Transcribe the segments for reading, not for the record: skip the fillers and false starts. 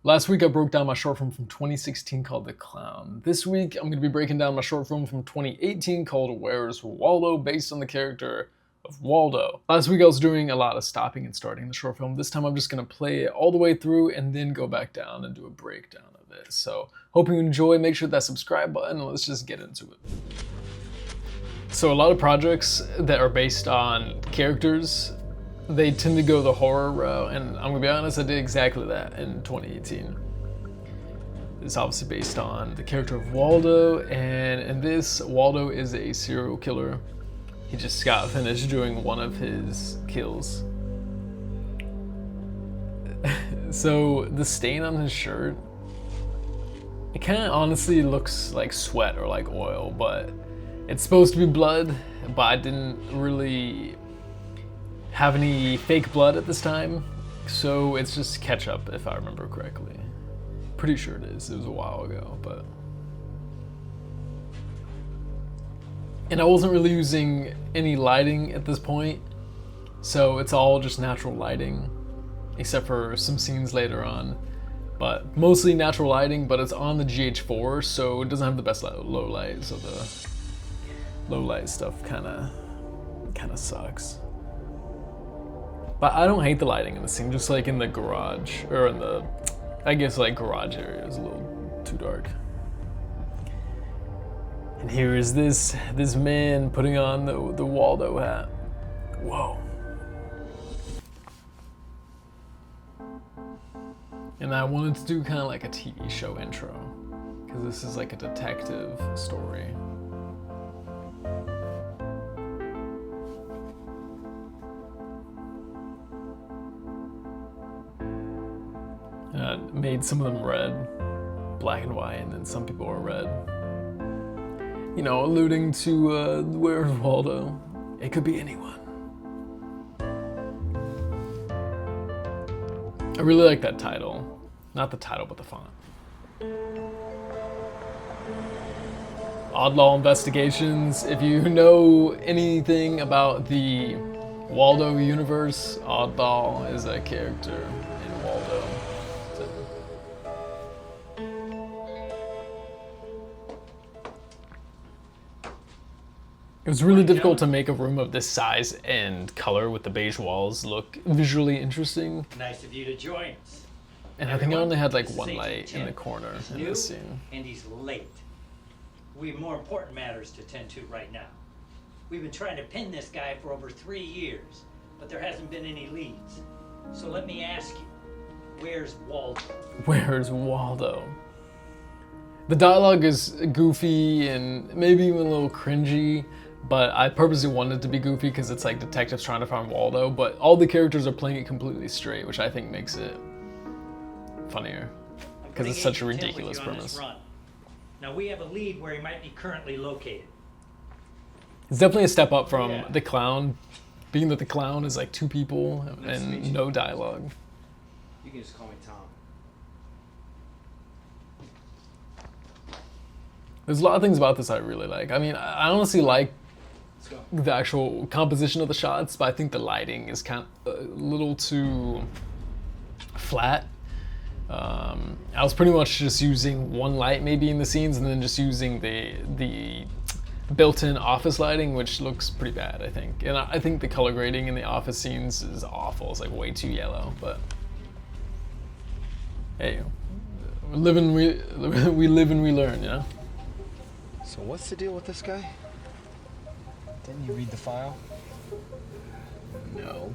Last week I broke down my short film from 2016 called The Clown. This week I'm going to be breaking down my short film from 2018 called Where's Waldo, based on the character of Waldo. Last week I was doing a lot of stopping and starting the short film. This time I'm just going to play it all the way through and then go back down and do a breakdown of it. So hope you enjoy. Make sure that subscribe button and let's just get into it. So a lot of projects that are based on characters, they tend to go the horror route, and I'm gonna be honest, I did exactly that in 2018. It's obviously based on the character of Waldo, and in this, Waldo is a serial killer. He just got finished doing one of his kills. So the stain on his shirt, it kind of honestly looks like sweat or like oil, but it's supposed to be blood, but I didn't really have any fake blood at this time, so it's just ketchup if I remember correctly. Pretty sure it is. It was a while ago, but. And I wasn't really using any lighting at this point, so it's all just natural lighting, except for some scenes later on. But mostly natural lighting, but it's on the GH4, so it doesn't have the best low light, so the low light stuff kind of sucks. But I don't hate the lighting in the scene, just like in the garage, or in the, I guess like garage area is a little too dark. And here is this man putting on the Waldo hat. Whoa. And I wanted to do kind of like a TV show intro, because this is like a detective story. Made some of them red, black and white, and then some people are red. You know, alluding to Where's Waldo? It could be anyone. I really like that title. Not the title, but the font. Oddlaw Investigations. If you know anything about the Waldo universe, Oddlaw is a character in Waldo. It was really difficult to make a room of this size and color with the beige walls look visually interesting. Nice of you to join us. And I think I only had like one light in the corner in this scene. And he's late. We have more important matters to tend to right now. We've been trying to pin this guy for over 3 years, but there hasn't been any leads. So let me ask you, where's Waldo? Where's Waldo? The dialogue is goofy and maybe even a little cringy, but I purposely wanted it to be goofy because it's like detectives trying to find Waldo, but all the characters are playing it completely straight, which I think makes it funnier because it's such a ridiculous premise. Now we have a lead where he might be currently located. It's definitely a step up from The Clown, being that The Clown is like 2 people and no dialogue. You can just call me Tom. There's a lot of things about this I really like. I mean, I honestly like the actual composition of the shots, but I think the lighting is kind of a little too flat. I was pretty much just using one light maybe in the scenes and then just using the built-in office lighting, which looks pretty bad, I think. And I think the color grading in the office scenes is awful. It's like way too yellow, but hey, we live and we learn, you know? So what's the deal with this guy? Didn't you read the file? No.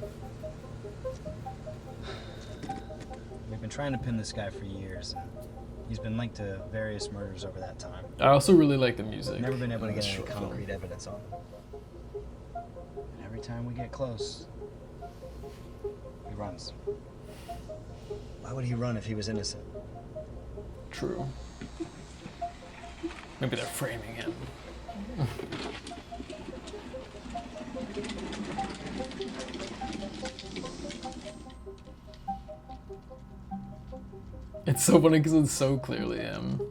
We've been trying to pin this guy for years. He's been linked to various murders over that time. I also really like the music. Never been able to get any concrete evidence on him. And every time we get close, he runs. Why would he run if he was innocent? True. Maybe they're framing him. It's so funny because it's so clearly him.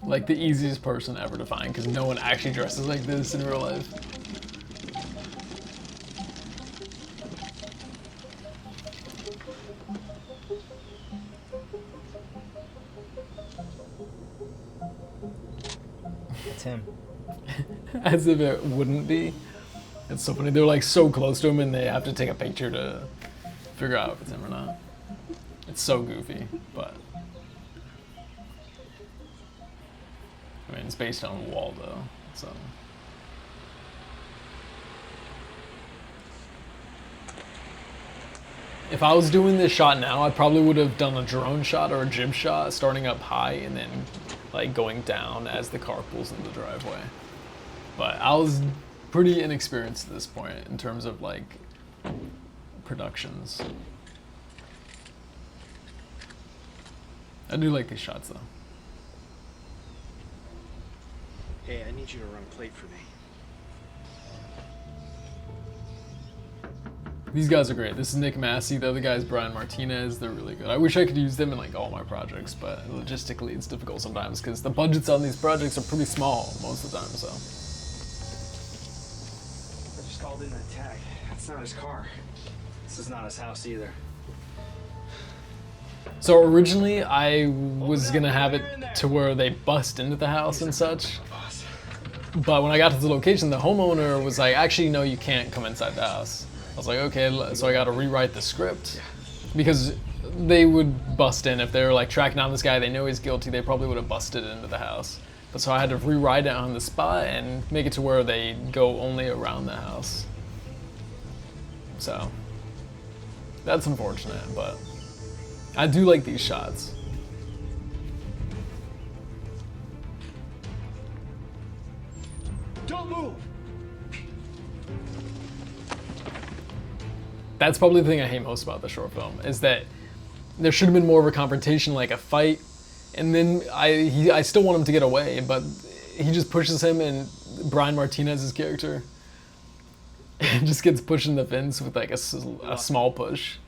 Like the easiest person ever to find because no one actually dresses like this in real life. It's him. As if it wouldn't be. It's so funny. They're like so close to him and they have to take a picture to figure out if it's him or not. It's so goofy, but I mean, it's based on Waldo, so. If I was doing this shot now, I probably would have done a drone shot or a jib shot, starting up high and then like going down as the car pulls in the driveway. But I was pretty inexperienced at this point in terms of like productions. I do like these shots though. Hey, I need you to run plate for me. These guys are great. This is Nick Massey. The other guy is Brian Martinez. They're really good. I wish I could use them in like all my projects, but logistically it's difficult sometimes because the budgets on these projects are pretty small most of the time. So I just called in that tag. That's not his car. This is not his house either. So originally I was gonna have it to where they bust into the house and such. But when I got to the location, the homeowner was like, actually, no, you can't come inside the house. I was like, okay, so I got to rewrite the script because they would bust in if they were like tracking down this guy. They know he's guilty. They probably would have busted into the house. But so I had to rewrite it on the spot and make it to where they go only around the house. So that's unfortunate, but I do like these shots. Don't move! That's probably the thing I hate most about the short film is that there should have been more of a confrontation, like a fight, and then I still want him to get away, but he just pushes him, and Brian Martinez's character just gets pushed in the fence with like a small push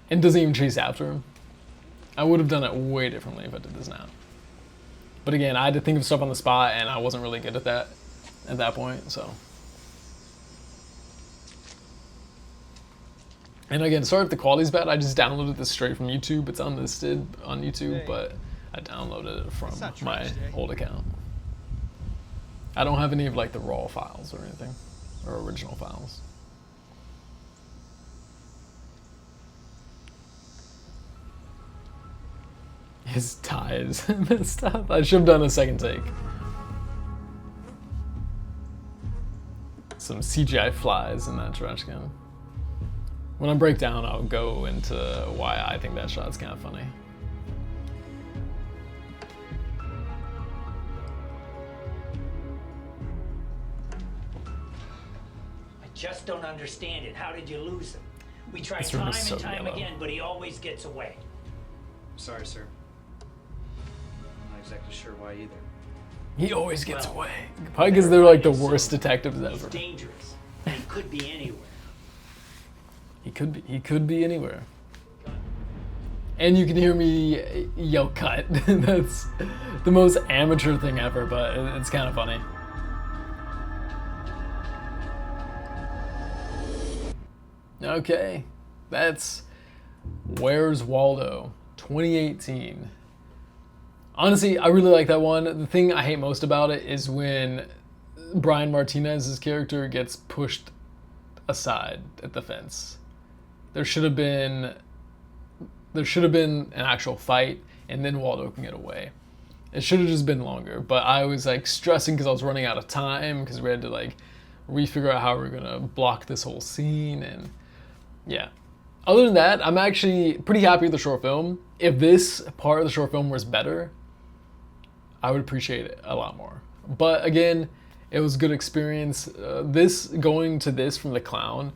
and doesn't even chase after him. I would have done it way differently if I did this now. But again, I had to think of stuff on the spot, and I wasn't really good at that at that point, so. And again, sorry if the quality's bad. I just downloaded this straight from YouTube. It's unlisted on YouTube, but I downloaded it from my old account. I don't have any of like the raw files or anything, or original files. His tie is messed up. I should have done a second take. Some CGI flies in that trash can. When I break down, I'll go into why I think that shot's kind of funny. I just don't understand it. How did you lose him? We tried This room time is so and time yellow. again, but he always gets away. Sorry, sir. I'm not exactly sure why either. He always gets Well, away. Probably because they're like the worst detectives He's ever. dangerous. He could be anywhere. He could be anywhere. And you can hear me yell cut. That's the most amateur thing ever, but it's kind of funny. Okay, that's Where's Waldo 2018. Honestly, I really like that one. The thing I hate most about it is when Brian Martinez's character gets pushed aside at the fence. There should have been an actual fight, and then Waldo can get away. It should have just been longer, but I was like stressing because I was running out of time because we had to like refigure out how we we're gonna block this whole scene, and yeah. Other than that, I'm actually pretty happy with the short film. If this part of the short film was better, I would appreciate it a lot more. But again, it was a good experience. Going to this from the Clown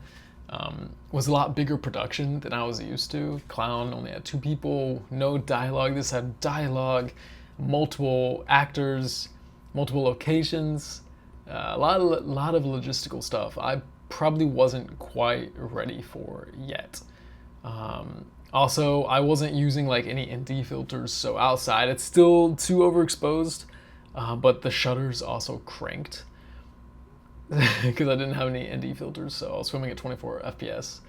was a lot bigger production than I was used to. Clown only had 2 people, no dialogue. This had dialogue, multiple actors, multiple locations, a lot of logistical stuff I probably wasn't quite ready for yet. Also, I wasn't using like any ND filters, so outside it's still too overexposed, but the shutters also cranked because I didn't have any ND filters, so I was filming at 24 FPS.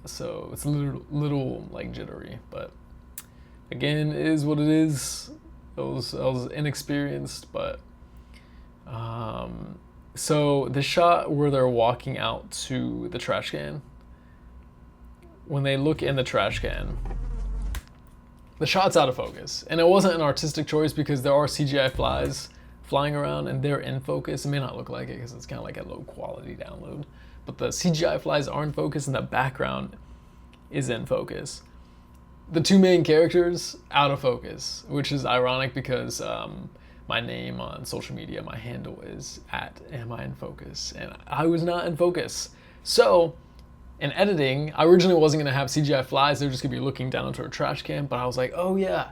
So it's a little like jittery, but again, it is what it is. I was inexperienced, but So the shot where they're walking out to the trash can, when they look in the trash can, the shot's out of focus. And it wasn't an artistic choice because there are CGI flies flying around and they're in focus. It may not look like it because it's kind of like a low quality download, but the CGI flies are in focus and the background is in focus. The two main characters out of focus, which is ironic because my name on social media, my handle is @amiinfocus, and I was not in focus. So in editing, I originally wasn't going to have CGI flies. They were just going to be looking down into a trash can, but I was like, oh yeah,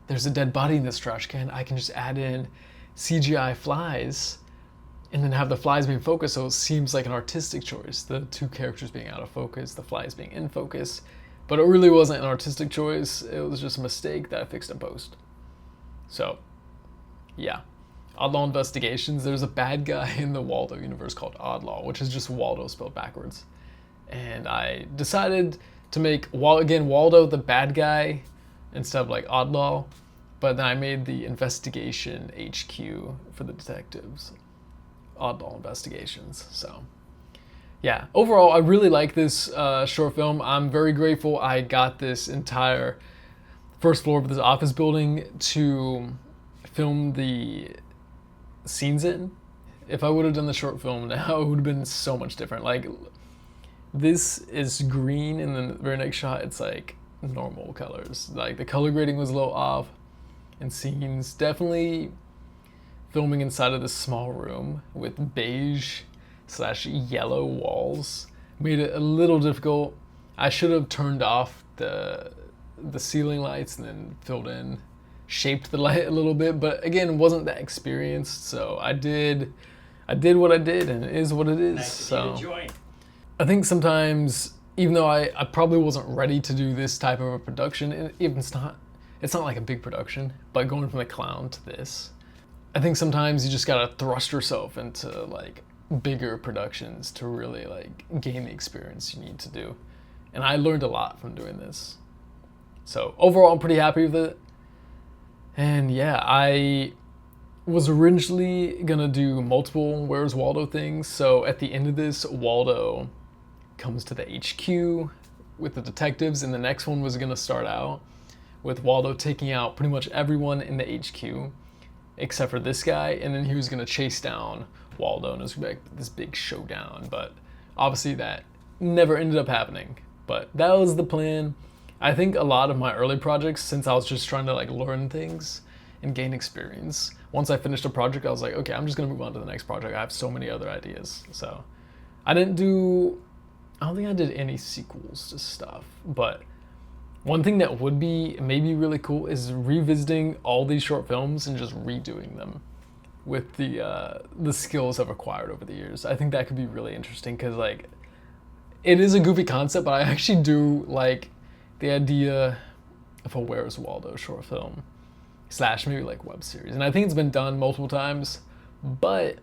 there's a dead body in this trash can. I can just add in CGI flies and then have the flies being focused, so it seems like an artistic choice. The two characters being out of focus, the flies being in focus. But it really wasn't an artistic choice. It was just a mistake that I fixed in post. So, yeah. Oddlaw Investigations. There's a bad guy in the Waldo universe called Oddlaw, which is just Waldo spelled backwards. And I decided to make, Waldo the bad guy instead of like Oddlaw. But then I made the investigation HQ for the detectives. Oddlaw Investigations. So, yeah, overall, I really like this short film. I'm very grateful I got this entire first floor of this office building to film the scenes in. If I would have done the short film now, it would have been so much different. Like, this is green, and then the very next shot, it's like normal colors. Like, the color grading was a little off, and scenes definitely filming inside of this small room with beige/yellow walls made it a little difficult. I should have turned off the ceiling lights and then shaped the light a little bit, but again, wasn't that experienced, so I did what I did, and it is what it is. Nice to So join. I think sometimes, even though I probably wasn't ready to do this type of a production, and even it's not like a big production, but going from the clown to this, I think sometimes you just gotta thrust yourself into like bigger productions to really like gain the experience you need to do. And I learned a lot from doing this. So overall, I'm pretty happy with it. And yeah, I was originally gonna do multiple Where's Waldo things. So at the end of this, Waldo comes to the HQ with the detectives, and the next one was gonna start out with Waldo taking out pretty much everyone in the HQ except for this guy, and then he was gonna chase down Waldo, and it was gonna be like this big showdown, but obviously that never ended up happening. But that was the plan. I think a lot of my early projects, since I was just trying to like learn things and gain experience, once I finished a project, I was like, okay, I'm just gonna move on to the next project. I have so many other ideas. So I don't think I did any sequels to stuff, but one thing that would be maybe really cool is revisiting all these short films and just redoing them with the skills I've acquired over the years. I think that could be really interesting because like it is a goofy concept, but I actually do like the idea of a Where's Waldo short film / maybe like web series. And I think it's been done multiple times, but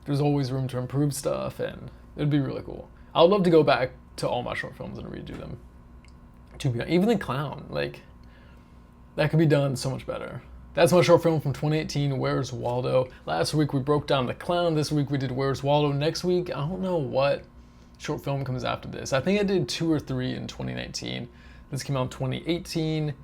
there's always room to improve stuff, and it'd be really cool. I would love to go back to all my short films and redo them. Even the clown, like, that could be done so much better. That's my short film from 2018, Where's Waldo. Last week we broke down the clown. This week we did Where's Waldo. Next week, I don't know what short film comes after this. I think I did 2 or 3 in 2019. This came out in 2018.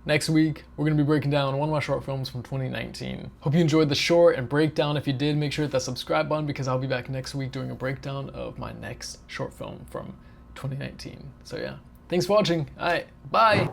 Next week, we're going to be breaking down one of my short films from 2019. Hope you enjoyed the short and breakdown. If you did, make sure to hit that subscribe button because I'll be back next week doing a breakdown of my next short film from 2019. So yeah. Thanks for watching. All right, bye.